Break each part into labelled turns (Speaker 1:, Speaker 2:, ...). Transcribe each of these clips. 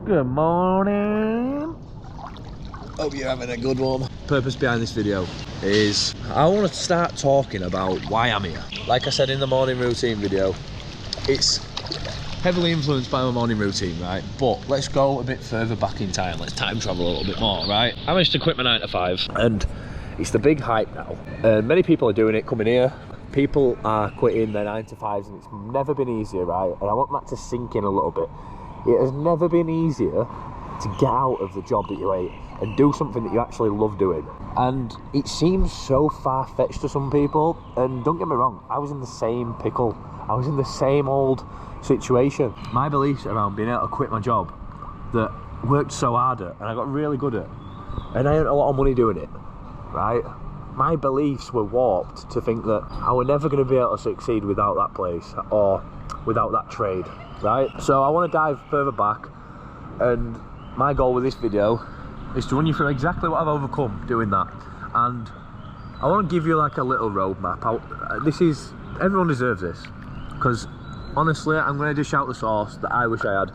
Speaker 1: Good morning.
Speaker 2: Hope you're having a good one. Purpose behind this video is I want to start talking about why I'm here. Like I said in the morning routine video, it's heavily influenced by my morning routine, right? But let's go a bit further back in time. Let's time travel a little bit more, right? I managed to quit my 9 to 5 and it's the big hype now. And many people are doing it coming here. People are quitting their 9 to 5s and it's never been easier, right? And I want that to sink in a little bit. It has never been easier to get out of the job that you hate and do something that you actually love doing. And it seems so far-fetched to some people, and don't get me wrong, I was in the same pickle. I was in the same old situation. My beliefs around being able to quit my job that worked so hard at and I got really good at, and I earned a lot of money doing it, right? My beliefs were warped to think that I was never going to be able to succeed without that place or without that trade, right? So I want to dive further back, and my goal with this video is to run you through exactly what I've overcome doing that. And I want to give you like a little roadmap. Everyone deserves this, because honestly I'm going to dish out the sauce that I wish I had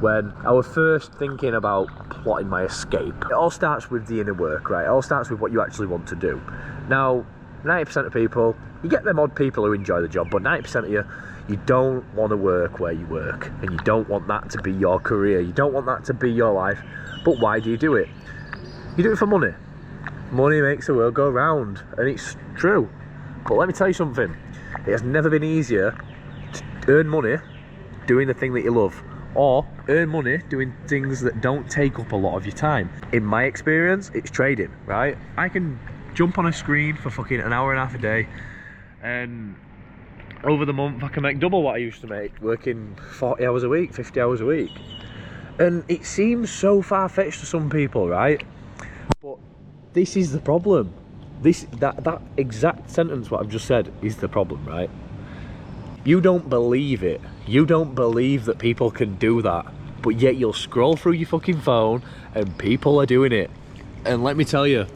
Speaker 2: when I was first thinking about plotting my escape. It all starts with the inner work, right? It all starts with what you actually want to do. Now, 90% of people, you get them odd people who enjoy the job, but 90% of you don't want to work where you work, and you don't want that to be your career. You don't want that to be your life. But why do you do it? You do it for money. Money makes the world go round, and it's true. But let me tell you something. It has never been easier to earn money doing the thing that you love, or earn money doing things that don't take up a lot of your time. In my experience, it's trading, right? I can jump on a screen for fucking an hour and a half a day, and over the month I can make double what I used to make working 40 hours a week, 50 hours a week. And it seems so far-fetched to some people, right? But this is the problem. That exact sentence what I've just said is the problem, right? You don't believe it. You don't believe that people can do that, but yet you'll scroll through your fucking phone and people are doing it. And let me tell you,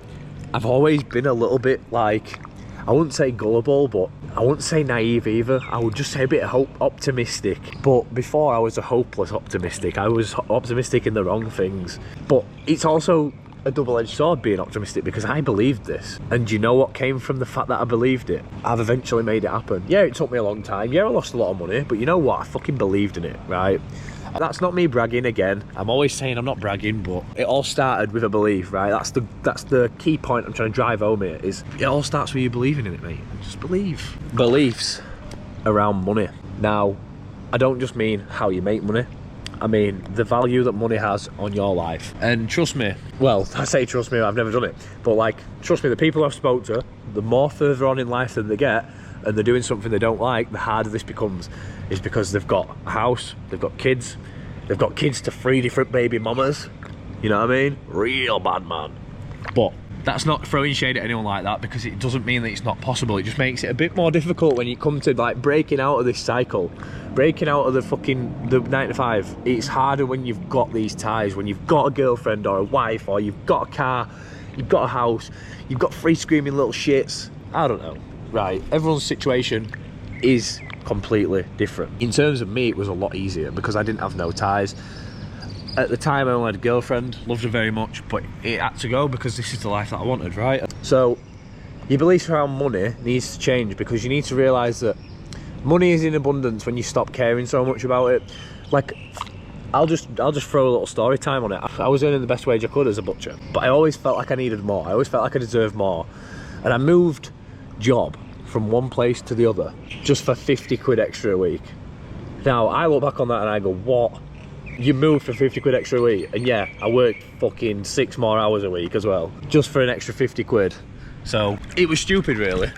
Speaker 2: I've always been a little bit like, I wouldn't say gullible, but I wouldn't say naive either. I would just say a bit optimistic. But before I was a hopeless optimistic. I was optimistic in the wrong things. But it's also a double-edged sword being optimistic, because I believed this. And you know what came from the fact that I believed it? I've eventually made it happen. Yeah, it took me a long time. Yeah, I lost a lot of money, but you know what? I fucking believed in it, right? That's not me bragging again. I'm always saying I'm not bragging, but it all started with a belief, right? That's the key point I'm trying to drive home here, is it all starts with you believing in it, mate. Just believe. Beliefs around money. Now, I don't just mean how you make money. I mean the value that money has on your life. And trust me, well, I say trust me, I've never done it, but like, trust me, the people I've spoke to, the more further on in life than they get, and they're doing something they don't like, the harder this becomes. Is because they've got a house, they've got kids to 3 different baby mamas, you know what I mean? Real bad man. But that's not throwing shade at anyone like that, because it doesn't mean that it's not possible. It just makes it a bit more difficult when you come to like breaking out of this cycle, breaking out of the 9 to 5. It's harder when you've got these ties, when you've got a girlfriend or a wife, or you've got a car, you've got a house, you've got 3 screaming little shits. I don't know, right? Everyone's situation is completely different. In terms of me, it was a lot easier because I didn't have no ties. At the time I only had a girlfriend, loved her very much, but it had to go because this is the life that I wanted, right? So your beliefs around money needs to change, because you need to realise that money is in abundance when you stop caring so much about it. Like, I'll just throw a little story time on it. I was earning the best wage I could as a butcher, but I always felt like I needed more. I always felt like I deserved more, and I moved job from one place to the other just for 50 quid extra a week. Now I look back on that and I go, what? You moved for 50 quid extra a week? And yeah, I worked fucking 6 more hours a week as well, just for an extra 50 quid. So it was stupid, really.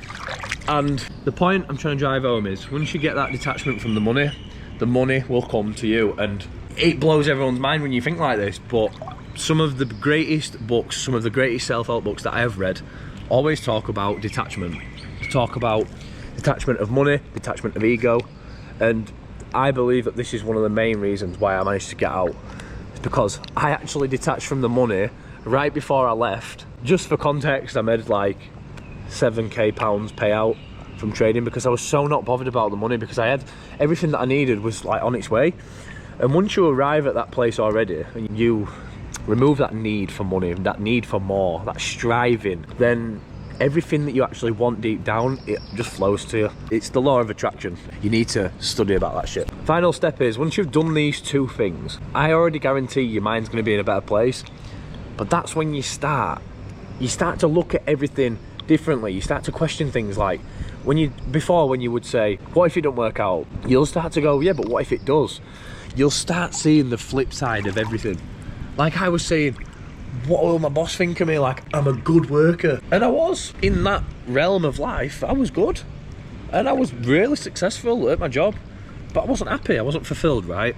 Speaker 2: And the point I'm trying to drive home is, once you get that detachment from the money will come to you. And it blows everyone's mind when you think like this, but some of the greatest books, some of the greatest self-help books that I have read always talk about detachment. They talk about detachment of money, detachment of ego, and I believe that this is one of the main reasons why I managed to get out. It's because I actually detached from the money right before I left. Just for context, I made like £7k payout from trading, because I was so not bothered about the money, because I had everything that I needed was like on its way. And once you arrive at that place already, and you remove that need for money, that need for more, that striving, then everything that you actually want deep down, it just flows to you. It's the law of attraction. You need to study about that shit. Final step is, once you've done these two things, I already guarantee your mind's going to be in a better place. But that's when you start to look at everything differently. You start to question things like, when you would say, what if it don't work out? You'll start to go, yeah, but what if it does? You'll start seeing the flip side of everything. Like I was saying, what will my boss think of me? Like, I'm a good worker. And I was. In that realm of life, I was good. And I was really successful at my job. But I wasn't happy, I wasn't fulfilled, right?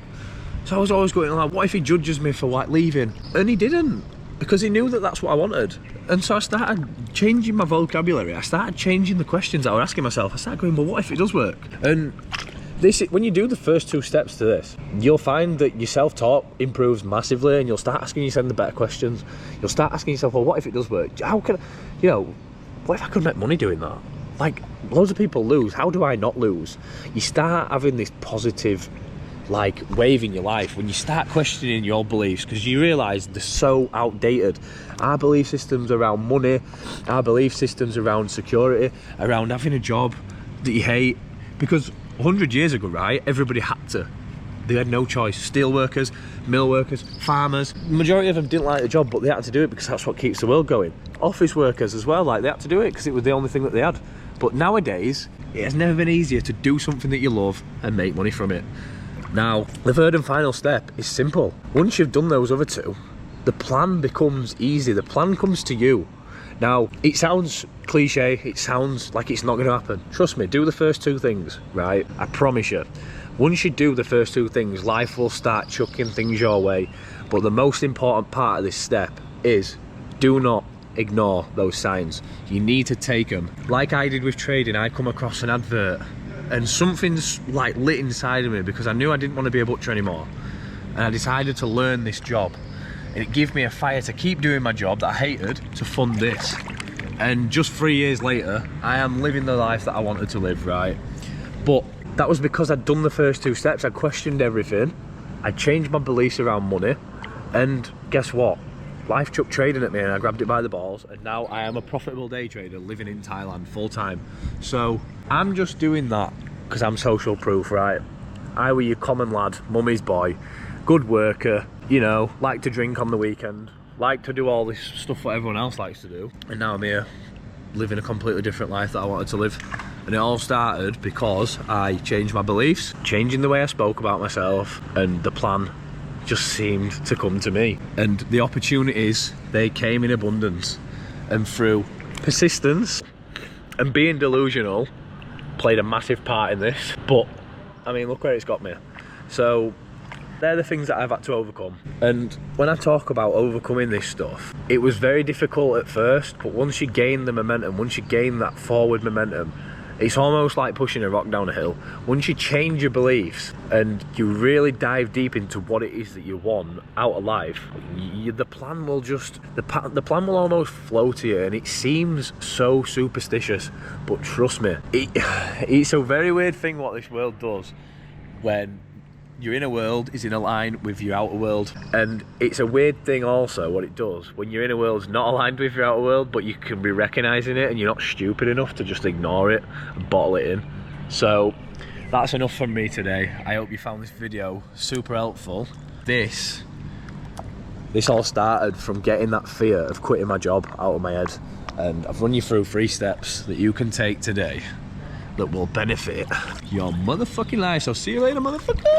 Speaker 2: So I was always going like, what if he judges me for like leaving? And he didn't, because he knew that that's what I wanted. And so I started changing my vocabulary. I started changing the questions that I was asking myself. I started going, well, what if it does work? And when you do the first two steps to this, you'll find that your self-talk improves massively, and you'll start asking yourself the better questions. You'll start asking yourself, well, what if it does work? How can, what if I could make money doing that? Like, loads of people lose. How do I not lose? You start having this positive, like, wave in your life when you start questioning your beliefs, because you realise they're so outdated. Our belief systems around money, our belief systems around security, around having a job that you hate, because 100 years ago, right, everybody had to. They had no choice. Steel workers, mill workers, farmers. The majority of them didn't like the job, but they had to do it because that's what keeps the world going. Office workers as well, like, they had to do it because it was the only thing that they had. But nowadays, it has never been easier to do something that you love and make money from it. Now, the third and final step is simple. Once you've done those other two, the plan becomes easy. The plan comes to you. Now, it sounds cliche, it sounds like it's not going to happen. Trust me, do the first two things, right? I promise you. Once you do the first two things, life will start chucking things your way. But the most important part of this step is, do not ignore those signs. You need to take them. Like I did with trading, I come across an advert and something's like lit inside of me, because I knew I didn't want to be a butcher anymore. And I decided to learn this job. And it gave me a fire to keep doing my job that I hated to fund this. And just 3 years later, I am living the life that I wanted to live, right? But that was because I'd done the first two steps. I questioned everything. I changed my beliefs around money. And guess what? Life chucked trading at me and I grabbed it by the balls. And now I am a profitable day trader living in Thailand full time. So I'm just doing that because I'm social proof, right? I were your common lad, mummy's boy, good worker, you know, like to drink on the weekend, like to do all this stuff what everyone else likes to do. And now I'm here living a completely different life that I wanted to live. And it all started because I changed my beliefs, changing the way I spoke about myself, and the plan just seemed to come to me. And the opportunities, they came in abundance. And through persistence and being delusional played a massive part in this. But I mean, look where it's got me. So they're the things that I've had to overcome. And when I talk about overcoming this stuff, it was very difficult at first, but once you gain the momentum, once you gain that forward momentum, it's almost like pushing a rock down a hill. Once you change your beliefs and you really dive deep into what it is that you want out of life, the plan will just, the plan will almost flow to you. And it seems so superstitious, but trust me, it's a very weird thing what this world does when your inner world is in a line with your outer world. And it's a weird thing also what it does when your inner world's not aligned with your outer world, but you can be recognizing it and you're not stupid enough to just ignore it and bottle it in. So that's enough from me today. I hope you found this video super helpful. This all started from getting that fear of quitting my job out of my head, and I've run you through 3 steps that you can take today that will benefit your motherfucking life. So see you later, motherfucker.